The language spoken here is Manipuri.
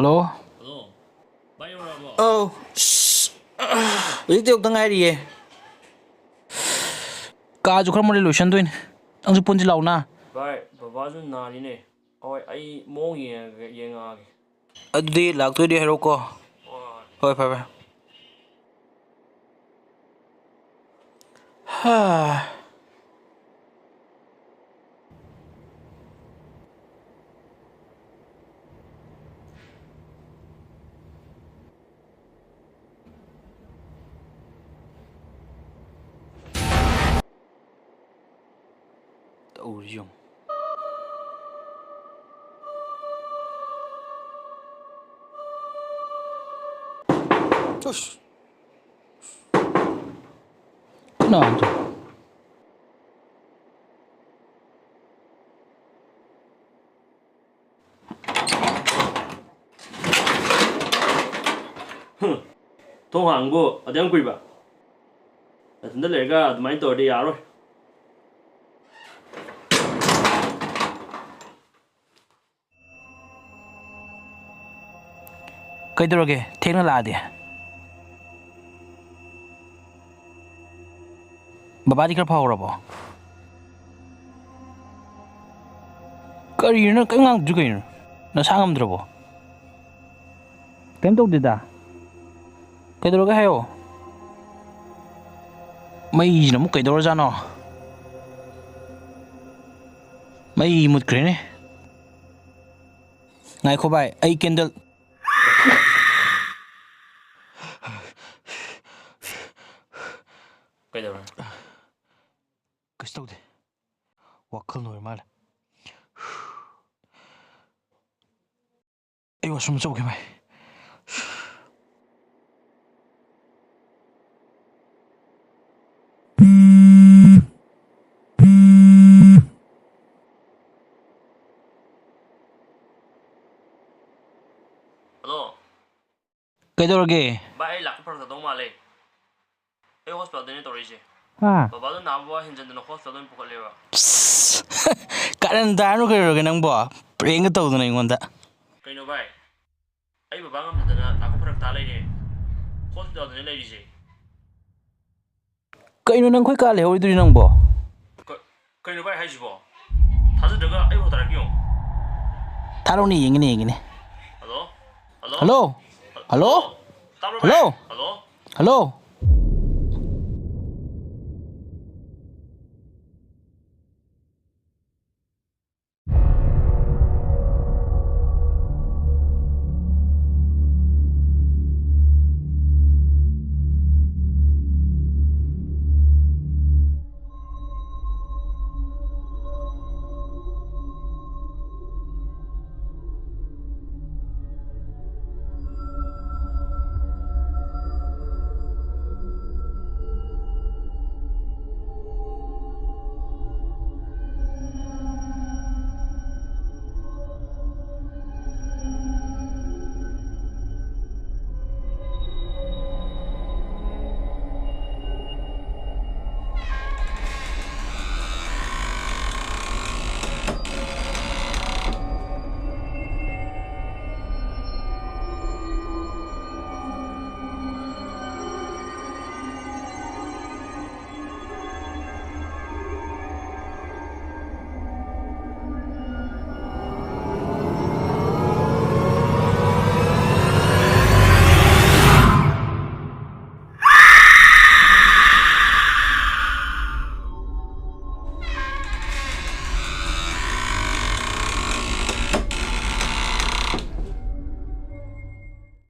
Hello? Hello. Bye rồi. Oh, ꯍꯧꯖꯤꯛꯇꯤ ꯌꯧꯗ ꯉꯥꯏꯔꯤꯌꯦ. ꯀꯥꯁꯨ ꯈꯔ ꯃꯣꯔꯦ ꯂꯣꯏꯁꯟꯗꯣꯏꯅꯦ. ꯅꯪꯁꯨ ꯄꯨꯟꯁꯤ ꯂꯥꯎꯅ. Bye. Babaꯁꯨ ꯅꯥꯔꯤꯅꯦ. ꯍꯣꯏ ꯑꯩ ꯃꯑꯣꯡ ꯌꯦꯡꯉꯛꯑꯒꯦ. ꯑꯗꯨꯗꯤ ꯂꯥꯛꯇꯣꯏꯗꯤ ꯍꯥꯏꯔꯛꯑꯣꯀꯣ. ꯍꯣꯏ. ꯍꯣꯏ ꯐꯔꯦ ꯐꯔꯦ. ꯍꯥ. ꯇꯧꯔꯤꯁꯤ ꯌꯦꯡꯉꯨ. ꯀꯅꯥꯅꯣ? ꯊꯣꯡ ꯍꯥꯡꯕꯨ ꯑꯗꯨꯝ ꯀꯨꯏꯕ. ꯅꯊꯟꯗ ꯂꯩꯔꯒ ꯑꯗꯨꯃꯥꯏꯅ ꯇꯧꯔꯗꯤ ꯌꯥꯔꯣꯏ. ꯀꯩꯗꯧꯔꯒꯦ? ꯊꯦꯡꯅ ꯂꯥꯛꯑꯗꯤ. ꯕꯕꯥꯗꯤ ꯈꯔ ꯐꯥꯎꯔꯕꯣ? ꯀꯔꯤꯅꯣ ꯅꯪ ꯀꯔꯤꯝ ꯉꯥꯡꯗ꯭ꯔꯤ ꯀꯩꯅꯣ? ꯅꯁꯥ ꯉꯝꯗ꯭ꯔꯕꯣ? ꯀꯩꯝ ꯇꯧꯗꯦꯗ. ꯀꯩꯗꯧꯔꯒꯦ ꯍꯥꯏꯌꯣ. ꯃꯩꯁꯤꯅ ꯑꯃꯨꯛ ꯀꯩꯗꯧꯔꯖꯥꯠꯅꯣ? ꯃꯩ ꯃꯨꯠꯈ꯭ꯔꯦꯅꯦ. ꯉꯥꯏꯈꯣ ꯚꯥꯏ, ꯑꯩ ꯀꯦꯟꯗꯜ. ꯀꯩꯗꯧꯔꯦ? ꯀꯩꯁꯨ ꯇꯧꯗꯦ. ꯋꯥꯈꯜ ꯑꯣꯏꯔ ꯃꯥꯜꯂꯦ. ꯑꯩ ꯋꯥꯁꯔꯨꯝ ꯆꯠꯂꯨꯒꯦ ꯚꯥꯏ. Hello. ꯀꯩꯗꯧꯔꯒꯦ? Bye ꯑꯩ ꯂꯥꯛꯄ ꯐꯔꯛꯇꯗꯧ ꯃꯥꯜꯂꯦ. ꯑꯩ ꯍꯣꯁꯄꯤꯇꯥꯜꯗꯅꯦ ꯇꯧꯔꯛꯏꯁꯦ. ꯍꯥ? ꯕꯕꯥꯗꯣ ꯅꯥꯕ ꯍꯦꯟꯖꯟꯗꯅ ꯍꯣꯁꯄꯤꯇꯥꯜꯗ ꯑꯣꯏꯅ ꯄꯨꯈꯠꯂꯦꯕ. ꯀꯥꯔꯟ ꯇꯥꯔꯅꯨ ꯀꯩꯗꯧꯔꯒꯦ ꯅꯪꯕꯣ? ꯄ꯭ꯔꯦꯡꯒ ꯇꯧꯗꯅ ꯑꯩꯉꯣꯟꯗ. ꯀꯩꯅꯣ ꯚꯥꯏ? ꯑꯩ ꯕꯕꯥ ꯉꯝꯗꯗꯅ ꯂꯥꯛꯄ ꯐꯔꯛ ꯇꯥ ꯂꯩꯔꯦ. ꯍꯣꯁꯄꯤꯇꯥꯜꯗꯅꯦ ꯂꯩꯔꯤꯁꯦ. ꯀꯩꯅꯣ ꯅꯪ ꯑꯩꯈꯣꯏ ꯀꯥ ꯂꯩꯍꯧꯔꯤꯗꯨꯗꯤ ꯅꯪꯕꯣ? ꯀꯩꯅꯣ ꯚꯥꯏ ꯍꯥꯏꯁꯤꯕꯣ? ꯊꯥꯖꯗ꯭ꯔꯒ ꯑꯩ ꯐꯣꯇꯣ ꯊꯥꯔꯛꯀꯦ ꯌꯦꯡꯉꯨ. ꯊꯥꯔꯛꯎꯅꯦ ꯌꯦꯡꯒꯦꯅꯦ ꯌꯦꯡꯒꯦꯅꯦ. Hello? Hello? Hello? Hello? Hello? ꯇꯥꯕ꯭ꯔꯣ ꯚꯥꯏ? ꯍꯜꯂꯣ? Hello? ꯍꯜꯂꯣ?